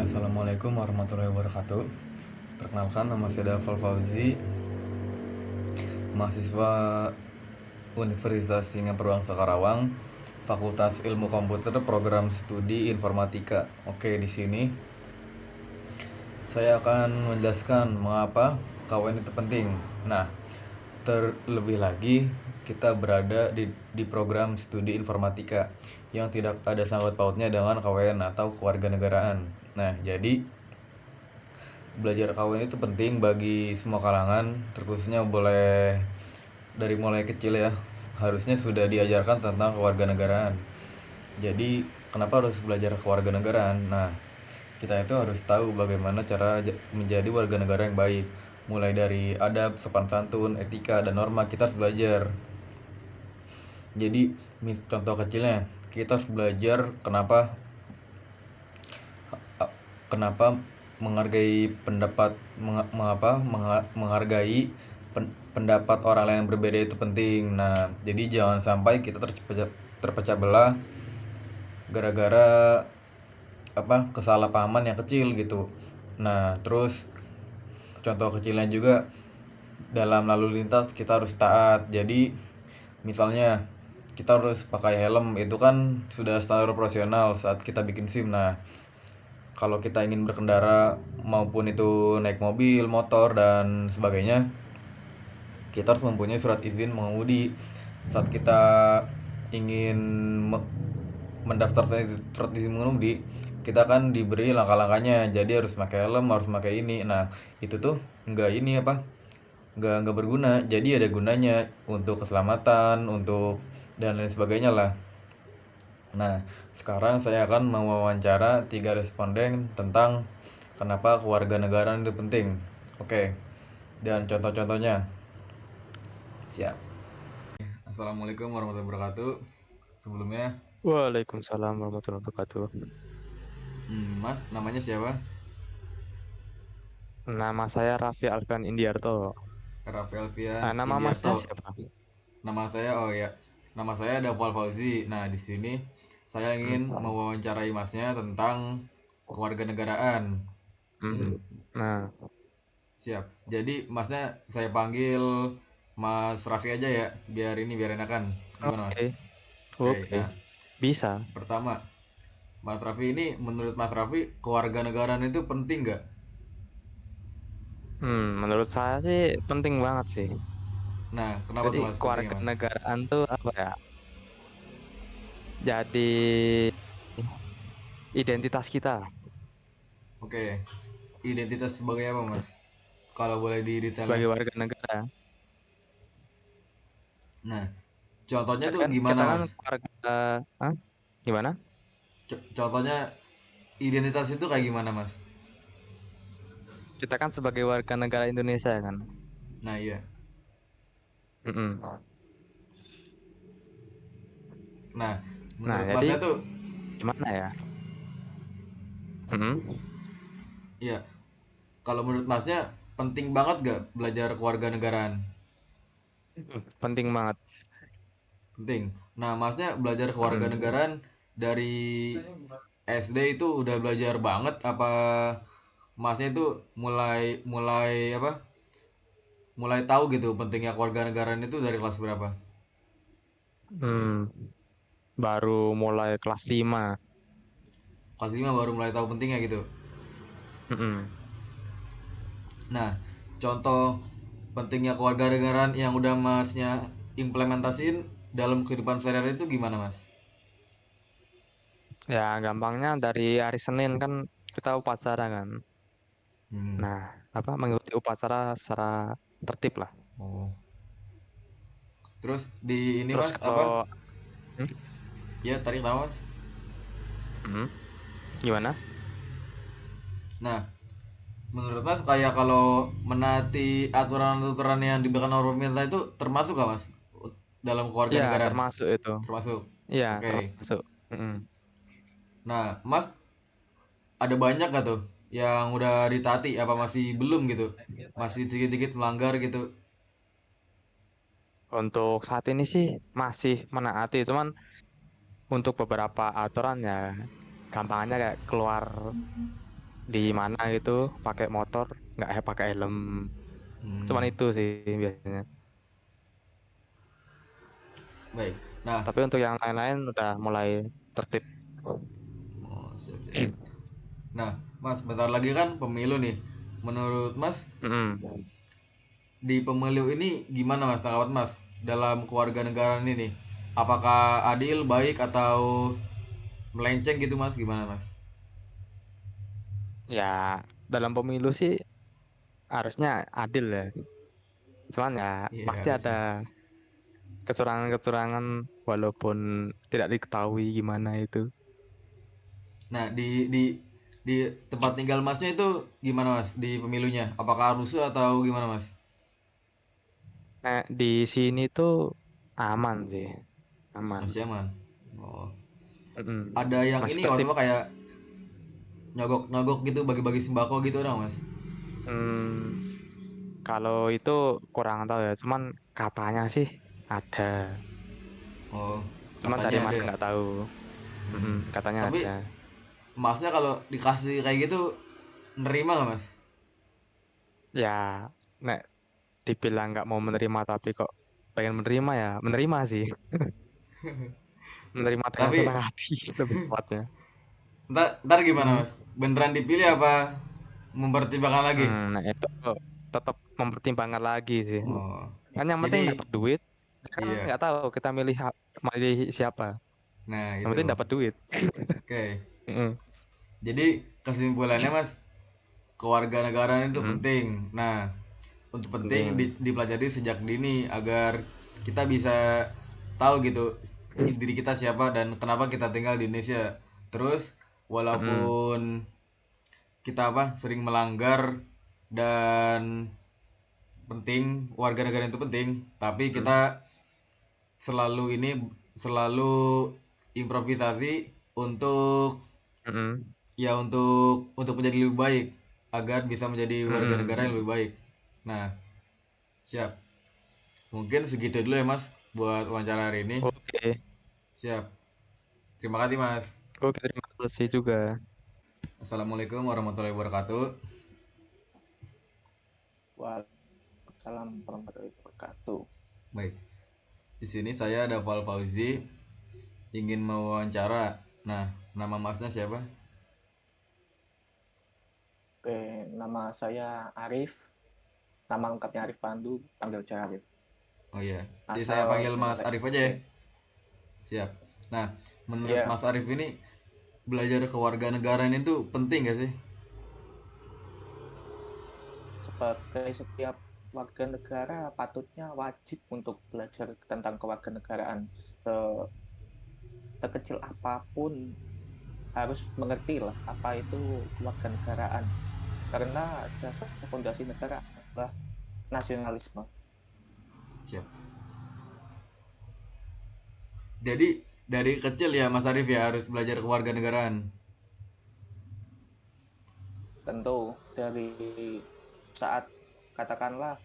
Assalamualaikum warahmatullahi wabarakatuh. Perkenalkan, nama saya Dafal Fauzi, mahasiswa Universitas Singapura Karawang, Fakultas Ilmu Komputer, Program Studi Informatika. Oke, di sini saya akan menjelaskan mengapa KWN itu penting. Nah, terlebih lagi kita berada di program studi informatika yang tidak ada sangkut pautnya dengan KWN atau kewarganegaraan. Nah, jadi belajar KWN itu penting bagi semua kalangan, terkhususnya boleh dari mulai kecil ya. Harusnya sudah diajarkan tentang kewarganegaraan. Jadi, kenapa harus belajar kewarganegaraan? Nah, kita itu harus tahu bagaimana cara menjadi warga negara yang baik. Mulai dari adab, sopan santun, etika, dan norma kita harus belajar. Jadi, contoh kecilnya, kita harus belajar kenapa menghargai menghargai pendapat orang lain yang berbeda itu penting. Nah, jadi jangan sampai kita terpecah belah gara-gara kesalahpahaman yang kecil gitu. Nah, terus contoh kecilnya juga dalam lalu lintas kita harus taat. Jadi misalnya kita harus pakai helm, itu kan sudah standar profesional saat kita bikin SIM. Nah, kalau kita ingin berkendara maupun itu naik mobil, motor, dan sebagainya, kita harus mempunyai surat izin mengemudi. Saat kita ingin mendaftar surat izin mengemudi, kita kan diberi langkah-langkahnya. Jadi harus pakai helm, harus pakai ini. Nah, itu tuh nggak berguna. Jadi ada gunanya untuk keselamatan, untuk dan lain sebagainya lah. Nah, sekarang saya akan mewawancara 3 responden tentang kenapa kewarganegaraan itu penting. Oke, dan contoh-contohnya. Siap. Assalamualaikum warahmatullahi wabarakatuh. Sebelumnya, Waalaikumsalam warahmatullahi wabarakatuh. Mas, namanya siapa? Nama saya Raffi Alfian Indiarto. Raffi Alfian Nama masnya Indiarto. siapa? Nama saya, oh ya, nama saya Dafal Fauzi. Nah, di sini saya Hmm. ingin mewawancarai masnya tentang kewarganegaraan. Hmm. Nah, Siap. Jadi masnya saya panggil Mas Raffi aja ya, biar enakan. Gimana Mas? oke, Oke, oke, nah bisa. pertama, Mas Raffi ini menurut Mas Raffi kewarganegaraan itu penting nggak? Menurut saya sih penting banget sih. Nah, kenapa Jadi tuh Mas pentingnya Mas? kewarganegaraan tuh apa ya? Jadi identitas kita Oke, identitas sebagai apa Mas? Kalau boleh di detailnya. sebagai warga negara. Nah, contohnya Jadi tuh kan gimana kita kan Mas? keluarga, Hah? Gimana? Contohnya identitas itu kayak gimana Mas? Kita kan sebagai warga negara Indonesia kan. Nah iya. Mm-mm. Nah, Nah, menurut jadi Masnya tuh, gimana ya? Mm-mm. ya kalau menurut Masnya penting banget gak belajar kewarganegaraan? Penting banget. Penting. Nah, Masnya belajar Mm-mm. kewarganegaraan dari SD itu udah belajar banget apa Masnya itu mulai mulai apa? Mulai tahu gitu pentingnya kewarganegaraan itu dari kelas berapa? Hmm. Baru mulai kelas 5. Kelas 5 baru mulai tahu pentingnya gitu. Mm-mm. Nah, contoh pentingnya kewarganegaraan yang udah Masnya implementasiin dalam kehidupan sehari-hari itu gimana, Mas? Ya, gampangnya dari hari Senin kan kita upacara kan. Hmm. Nah, mengikuti upacara secara tertib lah. Oh. Terus di ini Terus Mas apa? kalau Hmm? Ya, tarik nafas. Mm. Gimana? Nah, menurut Mas kayak kalau menaati aturan-aturan yang diberikan oleh pemerintah itu termasuk gak Mas? Dalam Ya, kewarganegaraan? termasuk itu. Termasuk. Ya, Oke. termasuk. Mm-mm. Nah, Mas ada banyak gak tuh yang udah ditaati apa masih belum gitu? Masih dikit-dikit melanggar gitu. Untuk saat ini sih masih menaati, cuman untuk beberapa aturan ya gampangannya kayak keluar di mana gitu pakai motor nggak pakai helm. Cuman Hmm, itu sih biasanya. baik. Nah, Tapi untuk yang lain-lain udah mulai tertib. oh, siap, siap. Nah, Mas, bentar lagi kan pemilu nih. Menurut Mas, Mm-mm. di pemilu ini gimana Mas tanggapan Mas dalam keluarga negara ini nih? Apakah adil, baik atau melenceng gitu Mas? Gimana Mas? Ya dalam pemilu sih harusnya adil ya. Cuman ya Iya pasti ada harusnya. kecurangan-kecurangan walaupun tidak diketahui gimana itu. Nah, di tempat tinggal Masnya itu gimana Mas di pemilunya? Apakah rusuh atau gimana Mas? Nah, di sini tuh aman sih, aman. Masih aman. Oh. Mm-mm. Ada yang Masih ini nggak Mas tertib. apa kayak nyogok-nyogok gitu bagi-bagi sembako gitu orang Mas? Hmm, kalau itu kurang tahu ya, cuman katanya sih ada. Oh, Cuman dari katanya ada mana ya. nggak tahu. Mm-mm, katanya ada. Tapi Masnya kalau dikasih kayak gitu nerima nggak Mas? Ya, nek dibilang nggak mau menerima tapi kok pengen menerima ya menerima sih. Menerima dengan Tapi senang hati lebih tepatnya. ntar gimana Mm. Mas? Beneran dipilih apa mempertimbangkan lagi? Nah itu tetap mempertimbangkan lagi sih. Oh, Kan yang penting jadi dapat duit. Kan iya. nggak tahu kita milih siapa. Nah Yang penting itu, dapat duit. oke. Mm-mm. Jadi kesimpulannya Mas, kewarganegaraan itu Mm-mm. penting. Nah, untuk penting Penting. dipelajari sejak dini agar kita bisa tahu gitu diri kita siapa dan kenapa kita tinggal di Indonesia. Terus Mm-mm. walaupun kita sering melanggar dan penting warga negara itu penting, tapi Mm-mm. kita selalu improvisasi untuk Mm-mm. ya untuk menjadi lebih baik agar bisa menjadi warga negara yang Mm-mm. lebih baik. Nah, siap. Mungkin segitu dulu ya Mas buat wawancara hari ini. Oke. Siap. Terima kasih Mas. Oke, terima kasih juga. Assalamualaikum warahmatullahi wabarakatuh. Waalaikumsalam warahmatullahi wabarakatuh. Baik. Di sini saya ada Val Fauzi ingin mewawancara. Nah, nama Masnya siapa? Oke, nama saya Arif. Nama lengkapnya Arif Pandu, panggil saya Arif. Oh iya. Jadi saya Asal panggil Mas Arif aja ya. Oke. Siap. Nah, menurut Ya, Mas Arif ini belajar kewarganegaraan itu penting gak sih? sebagai setiap warga negara patutnya wajib untuk belajar tentang kewarganegaraan. Sekecil apapun harus mengerti lah apa itu kewarganegaraan. Karena dasar fondasi negara adalah nasionalisme. Siap. Jadi dari kecil ya Mas Arif ya harus belajar kewarganegaraan. Tentu dari saat katakanlah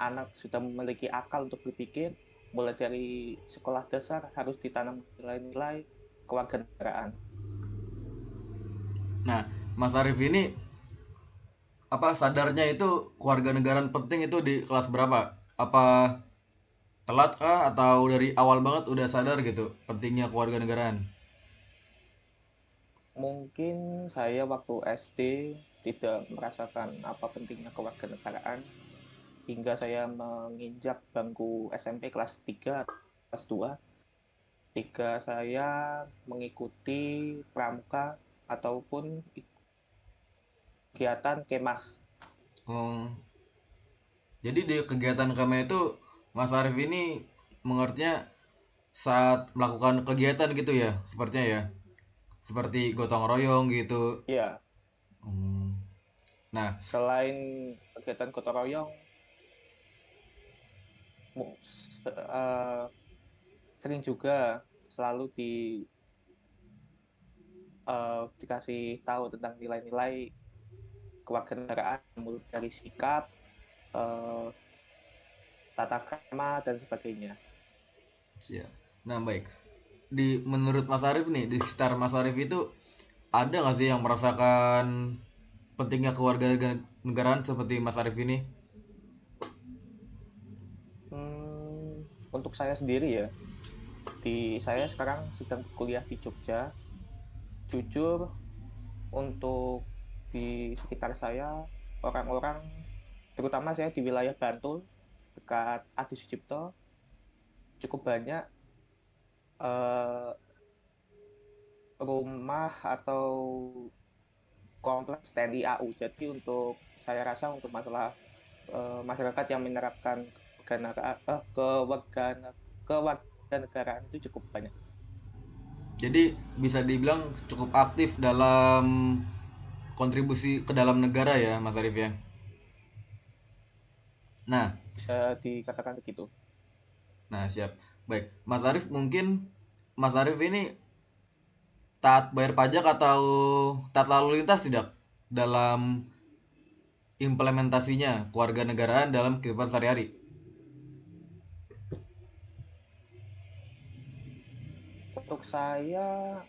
anak sudah memiliki akal untuk berpikir, mulai dari sekolah dasar harus ditanam nilai-nilai kewarganegaraan. Nah, Mas Arif ini sadarnya itu kewarganegaraan penting itu di kelas berapa? Apa telat kah atau dari awal banget udah sadar gitu pentingnya kewarganegaraan? Mungkin saya waktu SD tidak merasakan apa pentingnya kewarganegaraan hingga saya menginjak bangku SMP kelas 3, kelas 2. Ketika saya mengikuti pramuka ataupun kegiatan kemah. Oh, jadi di kegiatan kami itu Mas Arif ini mengertinya saat melakukan kegiatan gitu ya, sepertinya ya. Seperti gotong royong gitu. Ya, Hmm. Nah, selain kegiatan gotong royong, mu- eh, sering juga selalu dikasih tahu tentang nilai-nilai kewarganegaraan mulai dari sikap, eh, tata krama dan sebagainya. siap. Nah, baik. Menurut Mas Arif nih, di sekitar Mas Arif itu ada nggak sih yang merasakan pentingnya kewarganegaraan seperti Mas Arif ini? Untuk saya sendiri ya, saya sekarang sedang kuliah di Jogja. Jujur, untuk di sekitar saya, orang-orang, terutama saya di wilayah Bantul, dekat Adi Sucipto, cukup banyak eh, rumah atau kompleks TNI AU. Jadi saya rasa untuk masalah masyarakat yang menerapkan kewarganegaraan itu cukup banyak. Jadi bisa dibilang cukup aktif dalam kontribusi ke dalam negara ya Mas Arif ya. Nah, Bisa dikatakan begitu. nah siap. Baik, Mas Arif mungkin Mas Arif ini taat bayar pajak atau taat lalu lintas tidak dalam implementasinya kewarganegaraan dalam kehidupan sehari-hari? Untuk saya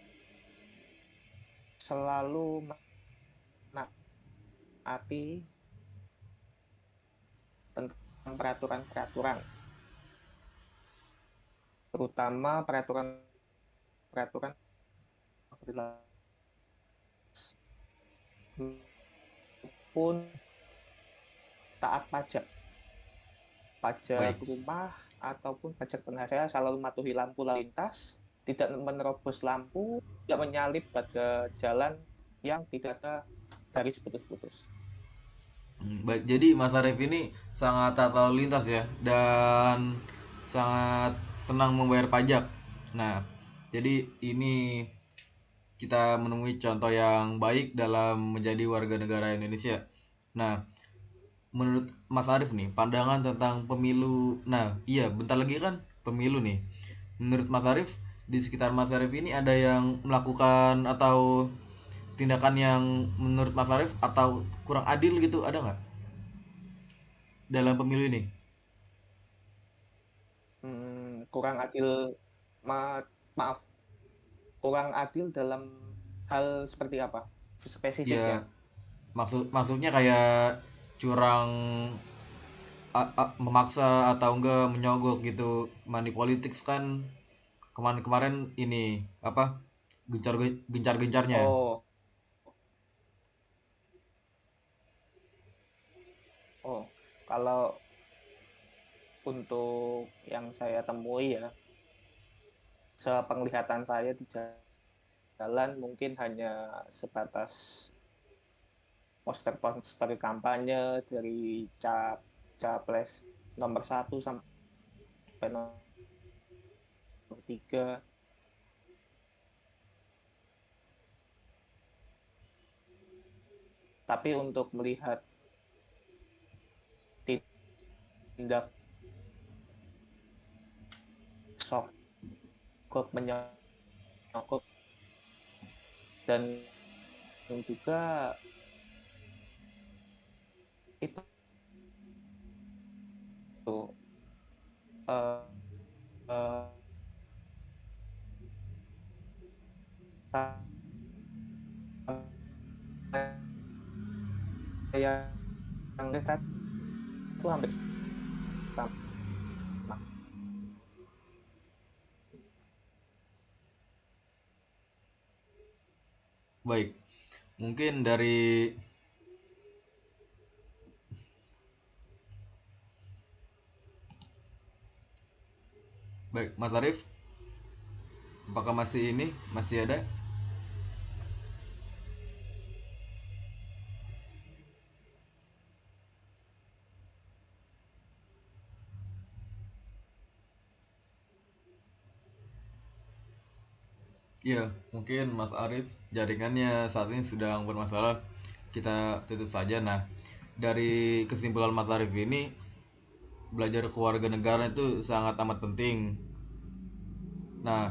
selalu menaati tentang peraturan-peraturan, terutama peraturan-peraturan pun taat pajak Baik. rumah ataupun pajak penghasilan, selalu mematuhi lampu lalu lintas, tidak menerobos lampu, tidak menyalip pada jalan yang tidak ada garis putus-putus. Baik, jadi Mas Arif ini sangat taat lalu lintas ya dan sangat senang membayar pajak. Nah, jadi ini kita menemui contoh yang baik dalam menjadi warga negara Indonesia. Nah, menurut Mas Arif nih, pandangan tentang pemilu. Nah, iya, bentar lagi kan pemilu nih. Menurut Mas Arif, di sekitar Mas Arif ini ada yang melakukan atau tindakan yang menurut Mas Arif atau kurang adil gitu, ada nggak dalam pemilu ini? Kurang adil, maaf, kurang adil dalam hal seperti apa? Spesifiknya. Ya, maksudnya kayak curang, memaksa atau enggak menyogok gitu. Money politics kan kemarin-kemarin ini apa gencar-gencarnya. Oh, oh, kalau untuk yang saya temui ya, sepenglihatan saya di jalan mungkin hanya sebatas poster-poster kampanye dari capres nomor 1 sampai nomor 3. Tapi untuk melihat tindak sogok menyogok dan juga itu uh, uh, saya yang lihat itu hampir sama. Baik, mungkin dari baik Mas Arif, apakah masih ini masih ada? Ya, mungkin Mas Arif jaringannya saat ini sedang bermasalah. Kita tutup saja. Nah, dari kesimpulan Mas Arif ini, belajar kewarganegaraan itu sangat amat penting. Nah,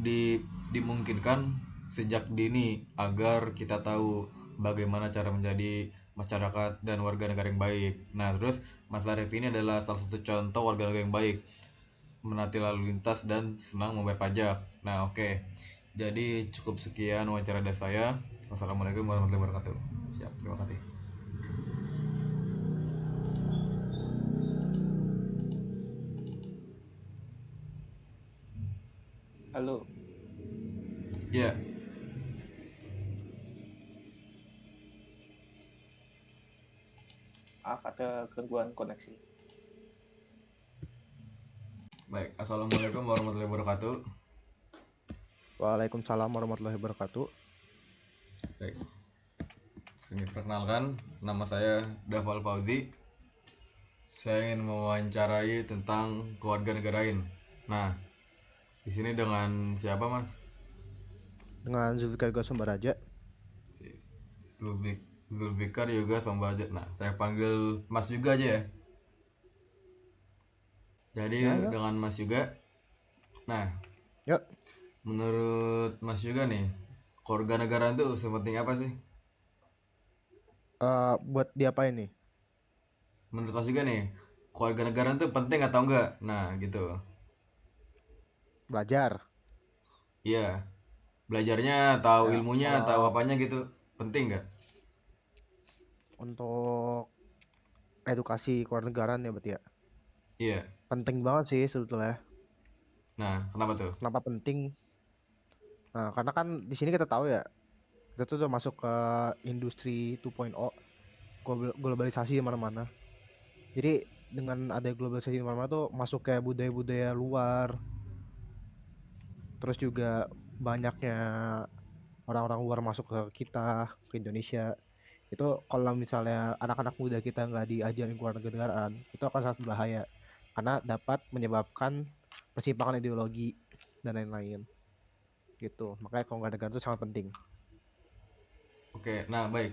di, dimungkinkan sejak dini agar kita tahu bagaimana cara menjadi masyarakat dan warga negara yang baik. Nah, terus Mas Arif ini adalah salah satu contoh warga negara yang baik, menati lalu lintas dan senang membayar pajak. Nah, oke. Jadi cukup sekian wawancara dari saya. Wassalamualaikum warahmatullahi wabarakatuh. Siap, terima kasih. Halo, Iya, ada gangguan koneksi. baik. Assalamualaikum warahmatullahi wabarakatuh. Waalaikumsalam warahmatullahi wabarakatuh. Baik, sini perkenalkan, nama saya Dafal Fauzi. Saya ingin mewawancarai tentang kewarganegaraan. Nah, di sini dengan siapa, Mas? Dengan Zulfikar Gosembaraja. Si Zulfikar juga Sombaja. Nah, saya panggil Mas juga aja ya. Jadi Ya. dengan Mas juga. Nah, Yuk, menurut Mas juga nih, kewarganegaraan itu sepenting apa sih? buat diapain nih? Menurut Mas juga nih, kewarganegaraan itu penting atau enggak? Nah, gitu. Belajar. Iya, belajarnya, tahu Ya, ilmunya, tahu kalau apanya gitu. Penting nggak? untuk edukasi kewarganegaraan ya berarti ya. Iya. Penting banget sih sebetulnya. Nah, kenapa tuh? Kenapa penting? Nah, karena kan di sini kita tahu ya, kita tuh udah masuk ke industri 2.0, globalisasi di mana-mana. Jadi dengan ada globalisasi di mana-mana tuh masuk kayak budaya-budaya luar, terus juga banyaknya orang-orang luar masuk ke kita, ke Indonesia. Itu kalau misalnya anak-anak muda kita nggak diajarin kewarganegaraan, itu akan sangat berbahaya karena dapat menyebabkan persimpangan ideologi dan lain-lain gitu. Makanya kewarganegaraan itu sangat penting. Oke, nah baik.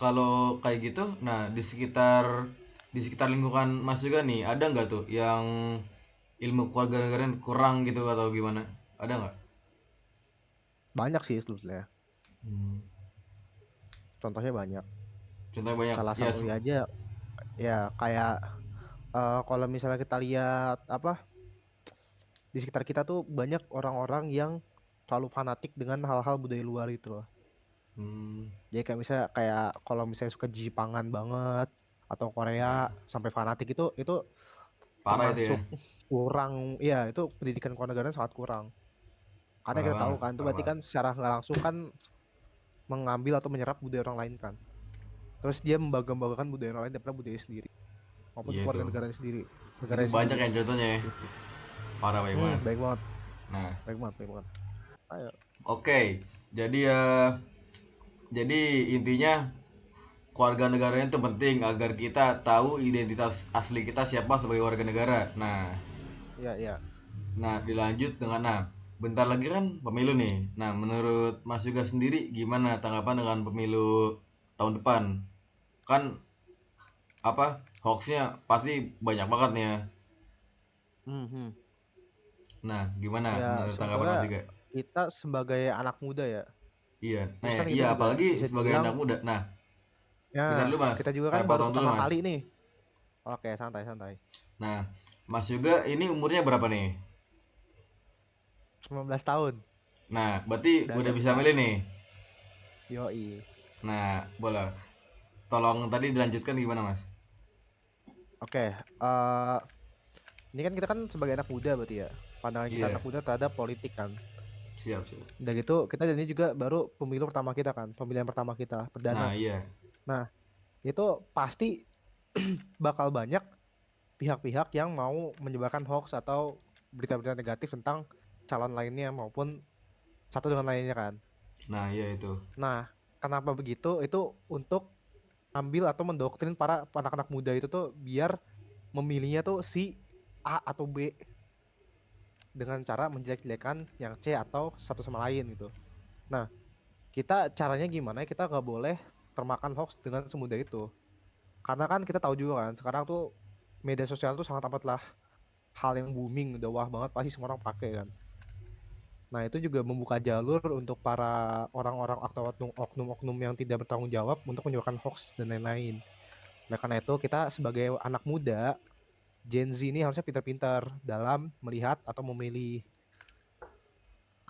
Kalau kayak gitu, nah di sekitar lingkungan Mas juga nih, ada nggak tuh yang ilmu kewarganegaraan kurang gitu atau gimana? Ada nggak? Banyak sih sebetulnya. Hmm, Contohnya banyak. contohnya banyak. Salah Ya, satunya aja ya kayak kalau misalnya kita lihat apa di sekitar kita tuh banyak orang-orang yang terlalu fanatik dengan hal-hal budaya luar gitu loh. hmm, Jadi kayak misalnya kayak kalau misalnya suka Jepangan banget atau Korea ya, sampai fanatik itu parah itu ya. termasuk kurang, ya itu pendidikan kewarganegaraan sangat kurang. Karena Parah kita tahu banget, kan itu parah berarti banget. kan secara nggak langsung kan mengambil atau menyerap budaya orang lain kan. Terus dia membanggakan budaya orang lain daripada budaya sendiri maupun Iya itu. keluarga negaranya sendiri, Itu negaranya banyak sendiri yang contohnya ya. gitu. Parah baik banget. Baik banget, Nah, baik banget, baik banget. Ayo. oke. Jadi ya, jadi intinya keluarga negaranya itu penting agar kita tahu identitas asli kita siapa sebagai warga negara. Ya, ya. Nah, dilanjut dengan bentar lagi kan pemilu nih. Nah, menurut Mas juga sendiri gimana tanggapan dengan pemilu tahun depan? Kan apa hoaxnya pasti banyak banget nih ya. Mhm. Nah, gimana Ya menurut tanggapan Mas sebetulnya juga? kita sebagai anak muda ya, Iya. Nah, terus kan iya kita juga apalagi bisa sebagai dibilang anak muda. Nah, bentar ya dulu Mas. kita juga kan Saya baru potong dulu pertama Mas. kali nih. Oke, santai santai. Nah, Mas juga ini umurnya berapa nih? 19 tahun Nah, berarti udah udah agak bisa tua. milih nih. Yoi. Nah, boleh. Tolong tadi dilanjutkan gimana, Mas? Oke, ini kan kita kan sebagai anak muda berarti ya. Pandangan kita Iya, anak muda terhadap politik kan. siap, siap. Dan gitu kita ini juga baru pemilu pertama kita kan, pemilihan pertama kita, Nah, perdana. iya. Nah, itu pasti bakal banyak pihak-pihak yang mau menyebarkan hoax atau berita-berita negatif tentang calon lainnya maupun satu dengan lainnya kan. Nah, iya itu. Nah, kenapa begitu? Itu untuk ambil atau mendoktrin para anak-anak muda itu tuh biar memilihnya tuh si A atau B dengan cara menjelek-jelekan yang C atau satu sama lain gitu. Nah, kita caranya gimana? Kita nggak boleh termakan hoax dengan semudah itu. Karena kan kita tahu juga kan, sekarang tuh media sosial tuh sangat amatlah hal yang booming, udah wah banget pasti semua orang pakai kan. Nah, itu juga membuka jalur untuk para orang-orang atau oknum-oknum yang tidak bertanggung jawab untuk menyebarkan hoax dan lain-lain. Nah, karena itu kita sebagai anak muda, Gen Z ini harusnya pintar-pintar dalam melihat atau memilih.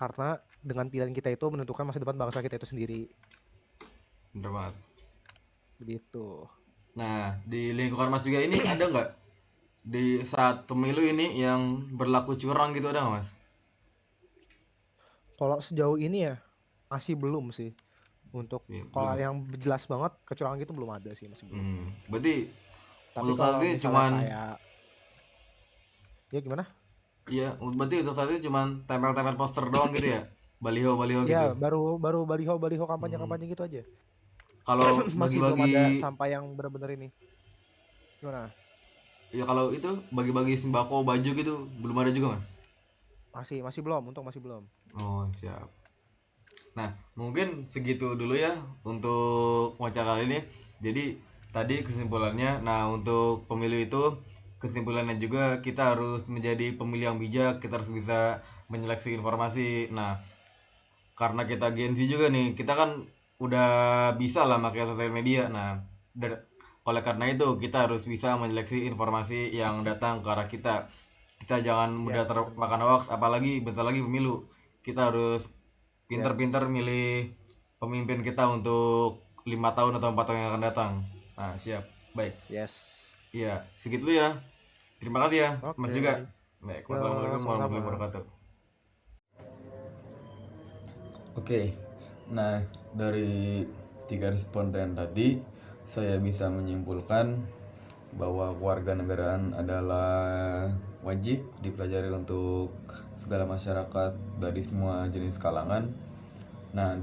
Karena dengan pilihan kita itu menentukan masa depan bangsa kita itu sendiri. Bener banget. Begitu. Nah, di lingkungan Mas juga ini ada nggak di saat pemilu ini yang berlaku curang gitu, ada nggak Mas? Kalau sejauh ini ya masih belum sih. Untuk Sih, kalau belum. yang jelas banget kecurangan gitu belum ada sih, masih belum. Berarti Tapi untuk saat kalau ini misalnya cuman kayak ya gimana? iya, berarti untuk saat ini cuman tempel-tempel poster doang gitu ya? Baliho-baliho Ya gitu. baru baliho Hmm. kampanye gitu aja. Kalau Masih belum ada bagi-bagi sampah yang benar-benar ini. Gimana? ya kalau itu bagi-bagi sembako baju gitu belum ada juga Mas. Masih belum, untung masih belum. Oh, siap. Nah, mungkin segitu dulu ya untuk wawancara kali ini. Jadi tadi kesimpulannya, nah untuk pemilu itu kesimpulannya juga kita harus menjadi pemilih yang bijak, kita harus bisa menyeleksi informasi. Nah, karena kita Gen Z juga nih, kita kan udah bisa lah pakai sosial media. Nah, oleh karena itu kita harus bisa menyeleksi informasi yang datang ke arah kita. Kita jangan mudah Yes, termakan benar. hoax, apalagi bentar lagi pemilu. Kita harus pinter-pinter Yes. milih pemimpin kita untuk 5 tahun atau 4 tahun yang akan datang. Nah, siap. Baik. Yes. Iya, segitu ya. Terima kasih ya, Mas Oke. juga. Baik, Yo, wassalamualaikum sama-sama. warahmatullahi wabarakatuh. Oke, nah dari 3 responden tadi saya bisa menyimpulkan bahwa kewarganegaraan adalah wajib dipelajari untuk segala masyarakat dari semua jenis kalangan. Nah,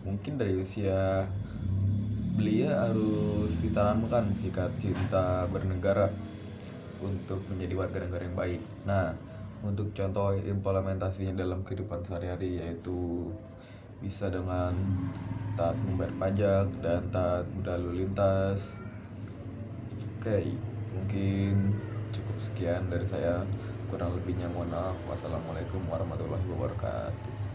mungkin dari usia belia harus ditanamkan sikap cinta bernegara untuk menjadi warga negara yang baik. Nah, untuk contoh implementasinya dalam kehidupan sehari-hari yaitu bisa dengan taat membayar pajak dan taat berlalu lintas. Oke, mungkin cukup sekian dari saya. Kurang lebihnya mohon maaf. Wassalamualaikum warahmatullahi wabarakatuh.